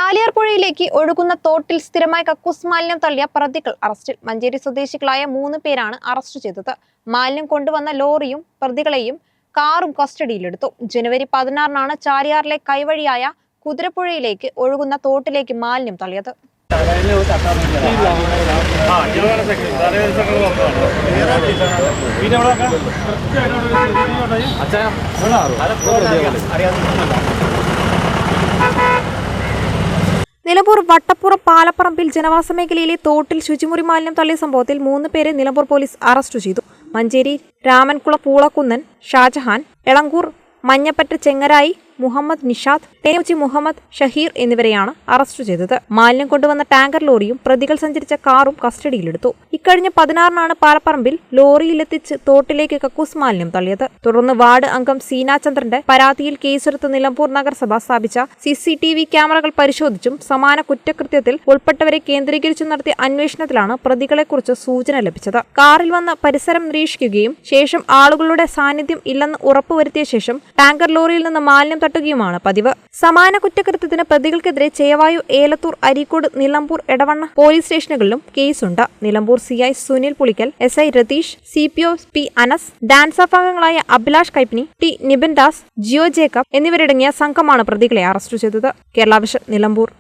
ചാലിയാർ പുഴയിലേക്ക് ഒഴുകുന്ന തോട്ടിൽ സ്ഥിരമായി കക്കൂസ് മാലിന്യം തള്ളിയ പ്രതികൾ അറസ്റ്റിൽ. മഞ്ചേരി സ്വദേശികളായ 3 പേരാണ് അറസ്റ്റ് ചെയ്തത്. മാലിന്യം കൊണ്ടുവന്ന ലോറിയും പ്രതികളെയും കാറും കസ്റ്റഡിയിലെടുത്തു. ജനുവരി 16-നാണ് ചാലിയാറിലെ കൈവഴിയായ കുതിരപ്പുഴയിലേക്ക് ഒഴുകുന്ന തോട്ടിലേക്ക് മാലിന്യം തള്ളിയത്. നിലമ്പൂർ വട്ടപ്പുറം പാലപ്പറമ്പിൽ ജനവാസ മേഖലയിലെ തോട്ടിൽ ശുചിമുറി മാലിന്യം തള്ളിയ സംഭവത്തിൽ 3 പേരെ നിലമ്പൂർ പോലീസ് അറസ്റ്റ് ചെയ്തു. മഞ്ചേരി രാമൻകുളം പൂളക്കുന്നൻ ഷാജഹാൻ, എളങ്കൂർ മഞ്ഞപ്പറ്റ ചെങ്ങരായി മുഹമ്മദ് നിഷാദ്, തേനൂച്ചി മുഹമ്മദ് ഷഹീർ എന്നിവരെയാണ് അറസ്റ്റ് ചെയ്തത്. മാലിന്യം കൊണ്ടുവന്ന ടാങ്കർ ലോറിയും പ്രതികൾ സഞ്ചരിച്ച കാറും കസ്റ്റഡിയിലെടുത്തു. ഇക്കഴിഞ്ഞ 16-നാണ് പാലപ്പറമ്പിൽ ലോറിയിലെത്തിച്ച് തോട്ടിലേക്ക് കക്കൂസ് മാലിന്യം തള്ളിയത്. തുടർന്ന് വാർഡ് അംഗം സീനാചന്ദ്രന്റെ പരാതിയിൽ കേസെടുത്ത് നിലമ്പൂർ നഗരസഭ സ്ഥാപിച്ച CCTV ക്യാമറകൾ പരിശോധിച്ചും സമാന കുറ്റകൃത്യത്തിൽ ഉൾപ്പെട്ടവരെ കേന്ദ്രീകരിച്ചും നടത്തിയ അന്വേഷണത്തിലാണ് പ്രതികളെക്കുറിച്ച് സൂചന ലഭിച്ചത്. കാറിൽ വന്ന് പരിസരം നിരീക്ഷിക്കുകയും ശേഷം ആളുകളുടെ സാന്നിധ്യം ഇല്ലെന്ന് ഉറപ്പുവരുത്തിയ ശേഷം ടാങ്കർ ലോറിയിൽ നിന്ന് മാലിന്യം തട്ടുകയുമാണ് പതിവ്. സമാന കുറ്റകൃത്യത്തിന് പ്രതികൾക്കെതിരെ ചേവായു, ഏലത്തൂർ, അരീക്കോട്, നിലമ്പൂർ, എടവണ്ണ പോലീസ് സ്റ്റേഷനുകളിലും കേസുണ്ട്. Nilambur CI Sunil Pulikkal, SI Ratheesh, CPO P Anas, DANSAF അംഗങ്ങളായ അഭിലാഷ് കൈപ്പിനി, T നിബിൻ ദാസ്, ജിയോ ജേക്കബ് എന്നിവരടങ്ങിയ സംഘമാണ് പ്രതികളെ അറസ്റ്റ് ചെയ്തത്. കേരള വിഷൻ, നിലമ്പൂർ.